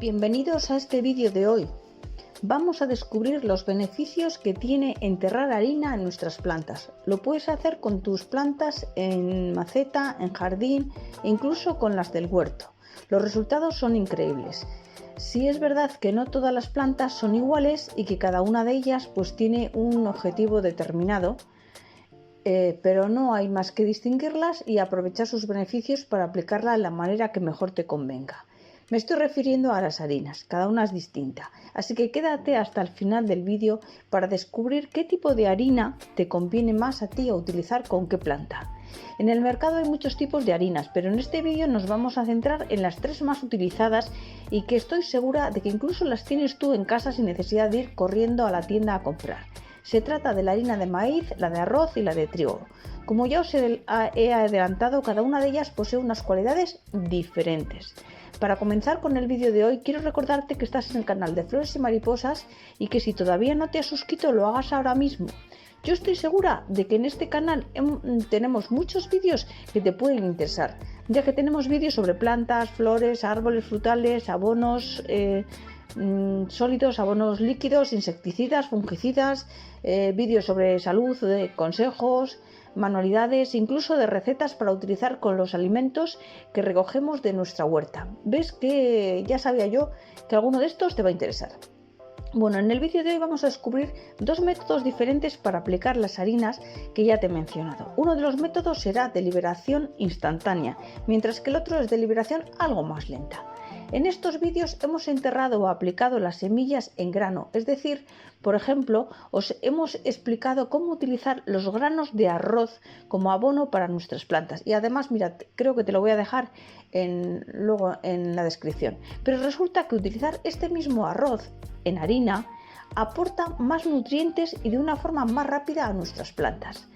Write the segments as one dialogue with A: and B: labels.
A: Bienvenidos a este vídeo de hoy. Vamos a descubrir los beneficios que tiene enterrar harina en nuestras plantas. Lo puedes hacer con tus plantas en maceta, en jardín e incluso con las del huerto. Los resultados son increíbles. Sí es verdad que no todas las plantas son iguales y que cada una de ellas pues tiene un objetivo determinado, pero no hay más que distinguirlas y aprovechar sus beneficios para aplicarla de la manera que mejor te convenga. Me estoy refiriendo a las harinas, cada una es distinta, así que quédate hasta el final del vídeo para descubrir qué tipo de harina te conviene más a ti o utilizar con qué planta. En el mercado hay muchos tipos de harinas, pero en este vídeo nos vamos a centrar en las 3 más utilizadas y que estoy segura de que incluso las tienes tú en casa sin necesidad de ir corriendo a la tienda a comprar. Se trata de la harina de maíz, la de arroz y la de trigo. Como ya os he adelantado, cada una de ellas posee unas cualidades diferentes. Para comenzar con el vídeo de hoy, quiero recordarte que estás en el canal de Flores y Mariposas y que si todavía no te has suscrito, lo hagas ahora mismo. Yo estoy segura de que en este canal tenemos muchos vídeos que te pueden interesar, ya que tenemos vídeos sobre plantas, flores, árboles frutales, abonos sólidos, abonos líquidos, insecticidas, fungicidas, vídeos sobre salud, consejos, manualidades, incluso de recetas para utilizar con los alimentos que recogemos de nuestra huerta. ¿Ves que ya sabía yo que alguno de estos te va a interesar? Bueno, en el vídeo de hoy vamos a descubrir 2 métodos diferentes para aplicar las harinas que ya te he mencionado. Uno de los métodos será de liberación instantánea, mientras que el otro es de liberación algo más lenta. En estos vídeos hemos enterrado o aplicado las semillas en grano, es decir, por ejemplo, os hemos explicado cómo utilizar los granos de arroz como abono para nuestras plantas. Y además, mira, creo que te lo voy a dejar luego en la descripción. Pero resulta que utilizar este mismo arroz en harina aporta más nutrientes y de una forma más rápida a nuestras plantas.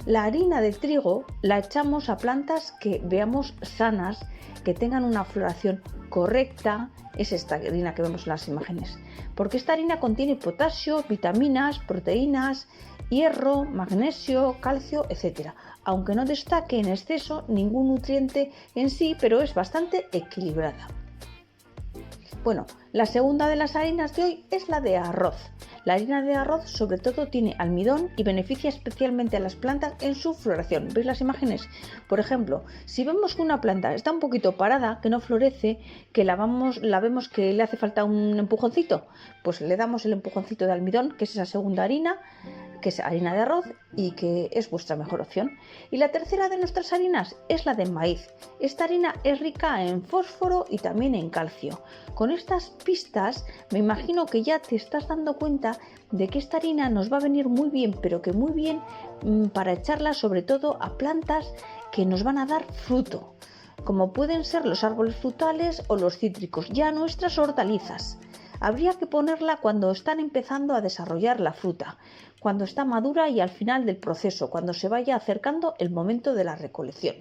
A: La harina de trigo la echamos a plantas que veamos sanas, que tengan una floración correcta. Es esta harina que vemos en las imágenes, porque esta harina contiene potasio, vitaminas, proteínas, hierro, magnesio, calcio, etc. Aunque no destaque en exceso ningún nutriente en sí, pero es bastante equilibrada. Bueno, la segunda de las harinas de hoy es la de arroz. La harina de arroz sobre todo tiene almidón y beneficia especialmente a las plantas en su floración. ¿Veis las imágenes? Por ejemplo, si vemos que una planta está un poquito parada, que no florece, que la vemos que le hace falta un empujoncito, pues le damos el empujoncito de almidón, que es esa segunda harina, que es harina de arroz y que es vuestra mejor opción. Y la tercera de nuestras harinas es la de maíz. Esta harina es rica en fósforo y también en calcio. Con estas pistas me imagino que ya te estás dando cuenta de que esta harina nos va a venir muy bien, pero que muy bien para echarla sobre todo a plantas que nos van a dar fruto, como pueden ser los árboles frutales o los cítricos, ya nuestras hortalizas. Habría que ponerla cuando están empezando a desarrollar la fruta, cuando está madura y al final del proceso, cuando se vaya acercando el momento de la recolección.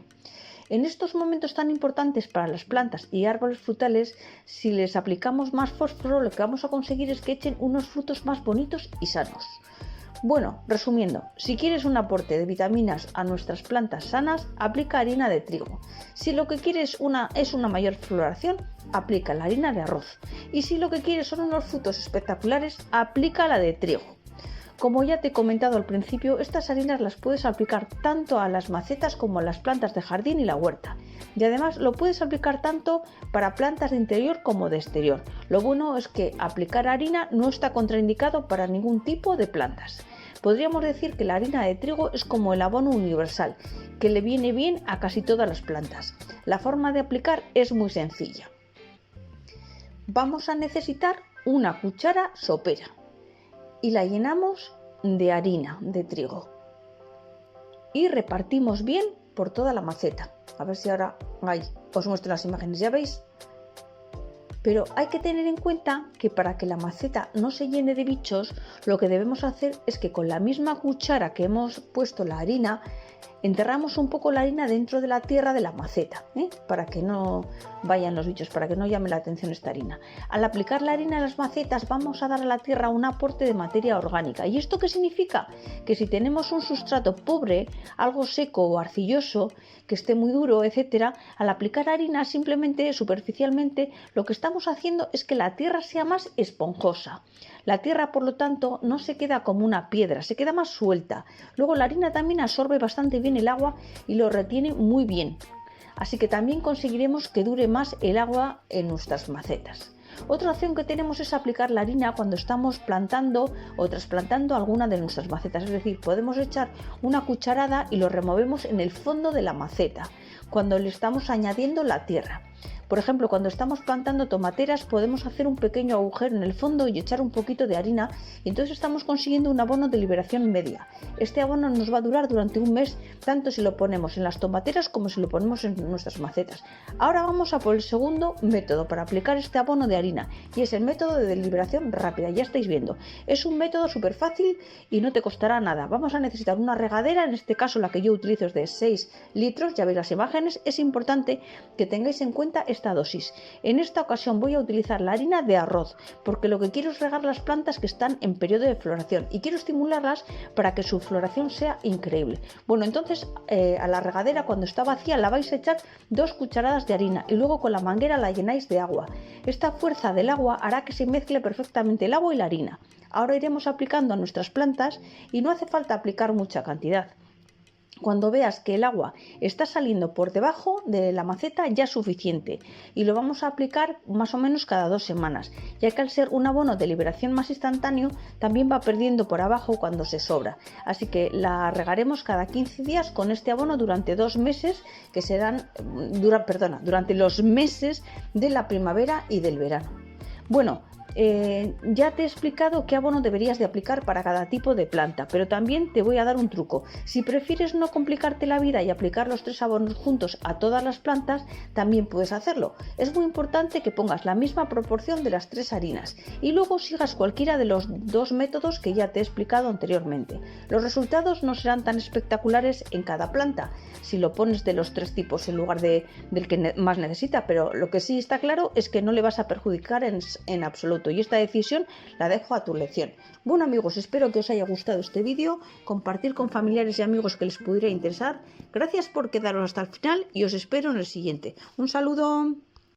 A: En estos momentos tan importantes para las plantas y árboles frutales, si les aplicamos más fósforo, lo que vamos a conseguir es que echen unos frutos más bonitos y sanos. Bueno, resumiendo, si quieres un aporte de vitaminas a nuestras plantas sanas, aplica harina de trigo. Si lo que quieres es una mayor floración, aplica la harina de arroz. Y si lo que quieres son unos frutos espectaculares, aplica la de trigo. Como ya te he comentado al principio, estas harinas las puedes aplicar tanto a las macetas como a las plantas de jardín y la huerta. Y además lo puedes aplicar tanto para plantas de interior como de exterior. Lo bueno es que aplicar harina no está contraindicado para ningún tipo de plantas. Podríamos decir que la harina de trigo es como el abono universal, que le viene bien a casi todas las plantas. La forma de aplicar es muy sencilla. Vamos a necesitar una cuchara sopera y la llenamos de harina de trigo y repartimos bien por toda la maceta. A ver si ahora os muestro las imágenes, ya veis. Pero hay que tener en cuenta que para que la maceta no se llene de bichos, lo que debemos hacer es que con la misma cuchara que hemos puesto la harina, enterramos un poco la harina dentro de la tierra de la maceta, para que no vayan los bichos, para que no llame la atención esta harina. Al aplicar la harina en las macetas vamos a dar a la tierra un aporte de materia orgánica. ¿Y esto qué significa? Que si tenemos un sustrato pobre, algo seco o arcilloso, que esté muy duro, etcétera, al aplicar harina simplemente, superficialmente, lo que estamos haciendo es que la tierra sea más esponjosa. La tierra, por lo tanto, no se queda como una piedra, se queda más suelta. Luego la harina también absorbe bastante bien el agua y lo retiene muy bien. Así que también conseguiremos que dure más el agua en nuestras macetas. Otra opción que tenemos es aplicar la harina cuando estamos plantando o trasplantando alguna de nuestras macetas. Es decir, podemos echar una cucharada y lo removemos en el fondo de la maceta, cuando le estamos añadiendo la tierra. Por ejemplo, cuando estamos plantando tomateras podemos hacer un pequeño agujero en el fondo y echar un poquito de harina y entonces estamos consiguiendo un abono de liberación media. Este abono nos va a durar durante un mes, tanto si lo ponemos en las tomateras como si lo ponemos en nuestras macetas. Ahora vamos a por el segundo método para aplicar este abono de harina y es el método de liberación rápida. Ya estáis viendo, es un método súper fácil y no te costará nada. Vamos a necesitar una regadera, en este caso la que yo utilizo es de 6 litros, ya veis las imágenes. Es importante que tengáis en cuenta esta dosis. En esta ocasión voy a utilizar la harina de arroz porque lo que quiero es regar las plantas que están en periodo de floración y quiero estimularlas para que su floración sea increíble. Bueno, entonces a la regadera, cuando está vacía, la vais a echar 2 cucharadas de harina y luego con la manguera la llenáis de agua. Esta fuerza del agua hará que se mezcle perfectamente el agua y la harina. Ahora iremos aplicando a nuestras plantas y no hace falta aplicar mucha cantidad. Cuando veas que el agua está saliendo por debajo de la maceta ya es suficiente y lo vamos a aplicar más o menos cada 2 semanas, ya que al ser un abono de liberación más instantáneo también va perdiendo por abajo cuando se sobra. Así que la regaremos cada 15 días con este abono durante 2 meses que serán, durante los meses de la primavera y del verano. Bueno, ya te he explicado qué abono deberías de aplicar para cada tipo de planta, pero también te voy a dar un truco. Si prefieres no complicarte la vida y aplicar los 3 abonos juntos a todas las plantas, también puedes hacerlo. Es muy importante que pongas la misma proporción de las 3 harinas y luego sigas cualquiera de los 2 métodos que ya te he explicado anteriormente. Los resultados no serán tan espectaculares en cada planta si lo pones de los 3 tipos en lugar del que más necesita, pero lo que sí está claro es que no le vas a perjudicar en absoluto. Y esta decisión la dejo a tu elección. Bueno amigos, espero que os haya gustado este vídeo, compartir con familiares y amigos que les pudiera interesar. Gracias por quedaros hasta el final y os espero en el siguiente. Un saludo.